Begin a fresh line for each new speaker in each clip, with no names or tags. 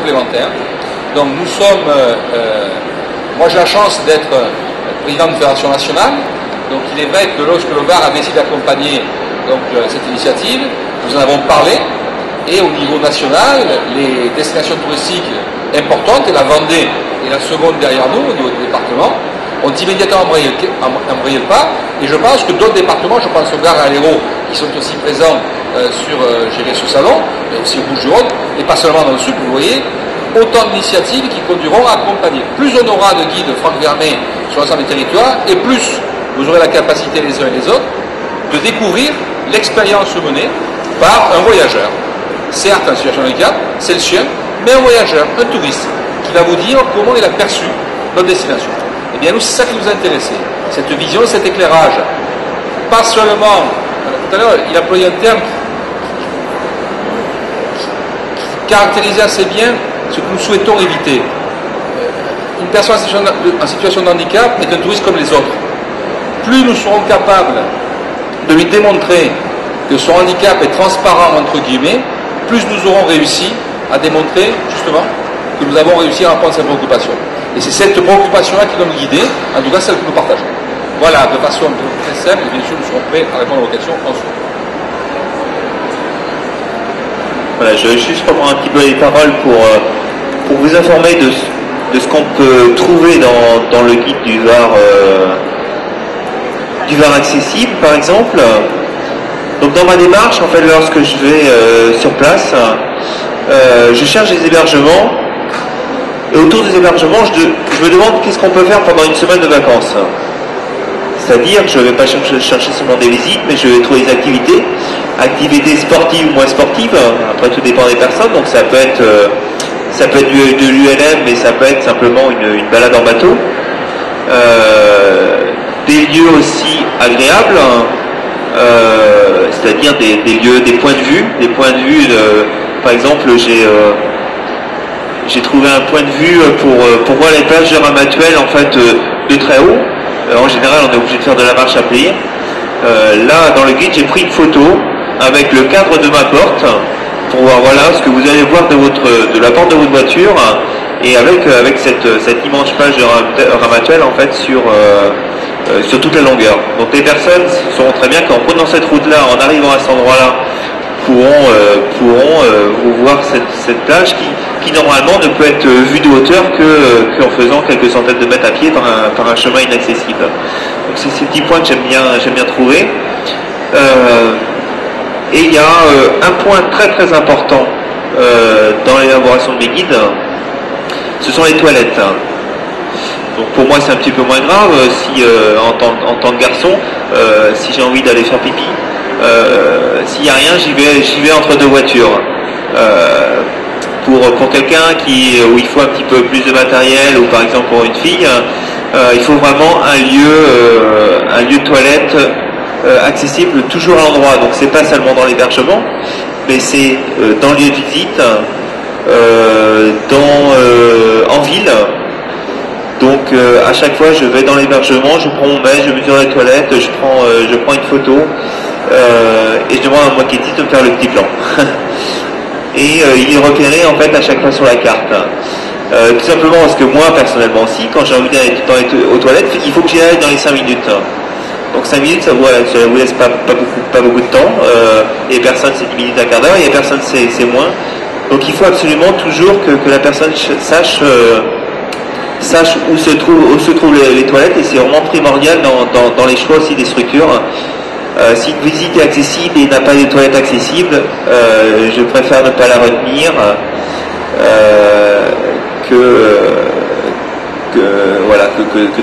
complémentaires. Donc nous sommes, moi j'ai la chance d'être président de fédération nationale, donc il est vrai que lorsque le Var a décidé d'accompagner cette initiative, nous en avons parlé, et au niveau national, les destinations touristiques importantes, et la Vendée est la seconde derrière nous au niveau du département, ont immédiatement embrayé le pas, et je pense que d'autres départements, je pense au Gard et à l'Hérault, qui sont aussi présents sur ce salon, mais aussi au Bouches-du-Rhône, et pas seulement dans le sud, vous voyez, autant d'initiatives qui conduiront à accompagner. Plus on aura de guides Franck Vermet sur l'ensemble des territoires, et plus vous aurez la capacité les uns et les autres de découvrir l'expérience menée par un voyageur. Certes, en situation de handicap, c'est le sien, mais un voyageur, un touriste, qui va vous dire comment il a perçu notre destination. Eh bien, nous, c'est ça qui nous a intéressé. Cette vision, cet éclairage. Pas seulement, tout à l'heure, il a employé un terme qui caractérisait assez bien ce que nous souhaitons éviter. Une personne en situation de handicap est un touriste comme les autres. Plus nous serons capables de lui démontrer que son handicap est transparent, entre guillemets, plus nous aurons réussi à démontrer, justement, que nous avons réussi à répondre à cette préoccupation. Et c'est cette préoccupation-là qui doit nous guider, en tout cas celle que nous partageons. Voilà, de façon très simple, et bien sûr, nous serons prêts à répondre aux questions ensuite.
Voilà, je vais juste reprendre un petit peu les paroles pour vous informer de ce qu'on peut trouver dans le guide du Var accessible, par exemple. Donc dans ma démarche, en fait, lorsque je vais sur place, je cherche des hébergements, et autour des hébergements, je me demande qu'est-ce qu'on peut faire pendant une semaine de vacances. C'est-à-dire, je ne vais pas chercher seulement des visites, mais je vais trouver des activités sportives ou moins sportives. Après, tout dépend des personnes. Donc ça peut être de l'ULM, mais ça peut être simplement une balade en bateau. Des lieux aussi agréables, c'est-à-dire des lieux, des points de vue. Par exemple, j'ai trouvé un point de vue pour voir les plages de Ramatuelle, en fait, de très haut. En général, on est obligé de faire de la marche à pied. Là, dans le guide, j'ai pris une photo avec le cadre de ma porte pour voir, voilà, ce que vous allez voir de la porte de votre voiture, et avec cette immense plage de Ramatuelle, en fait, sur toute la longueur. Donc les personnes sauront très bien qu'en prenant cette route-là, en arrivant à cet endroit-là, pourront vous voir cette plage qui normalement ne peut être vue de hauteur qu'en faisant quelques centaines de mètres à pied par un chemin inaccessible. Donc c'est ces petits points que j'aime bien trouver. Et il y a un point très très important dans l'élaboration de mes guides, ce sont les toilettes. Donc pour moi c'est un petit peu moins grave si en tant que garçon, si j'ai envie d'aller faire pipi, s'il n'y a rien, j'y vais entre deux voitures. Pour quelqu'un où il faut un petit peu plus de matériel, ou par exemple pour une fille, il faut vraiment un lieu de toilette accessible toujours à l'endroit. Donc c'est pas seulement dans l'hébergement, mais c'est dans le lieu de visite, en ville. Donc à chaque fois je vais dans l'hébergement, je prends mon mail, je mesure les toilettes, je prends une photo, et je demande à mon maquettiste de me faire le petit plan. Et il est repéré en fait à chaque fois sur la carte. Tout simplement parce que moi personnellement aussi, quand j'ai envie d'aller aux toilettes, il faut que j'y aille dans les 5 minutes. Donc 5 minutes, ça vous laisse pas beaucoup de temps. Et personne c'est 10 minutes, un quart d'heure, et personne c'est moins. Donc il faut absolument toujours que la personne sache où se trouvent les toilettes, et c'est vraiment primordial dans les choix aussi des structures. Si une visite est accessible et n'a pas de toilettes accessibles, je préfère ne pas la retenir que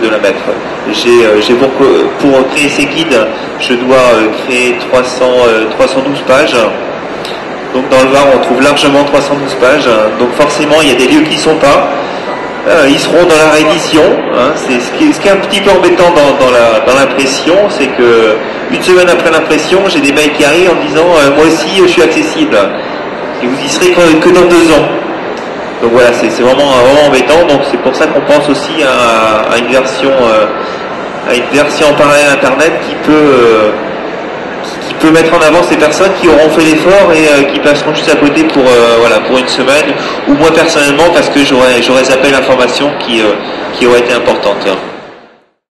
de la mettre. Pour créer ces guides, je dois créer 312 pages. Donc dans le Var, on trouve largement 312 pages. Donc forcément, il y a des lieux qui ne sont pas. Ils seront dans la réédition. Ce qui est un petit peu embêtant dans l'impression, c'est que une semaine après l'impression, j'ai des mails qui arrivent en disant moi aussi je suis accessible. Et vous y serez que dans 2 ans. Donc voilà, c'est vraiment embêtant. Donc c'est pour ça qu'on pense aussi à une version en parallèle internet qui peut peux mettre en avant ces personnes qui auront fait l'effort et qui passeront juste à côté pour voilà, pour une semaine, ou moi personnellement parce que j'aurais zappé l'information qui aurait été importante.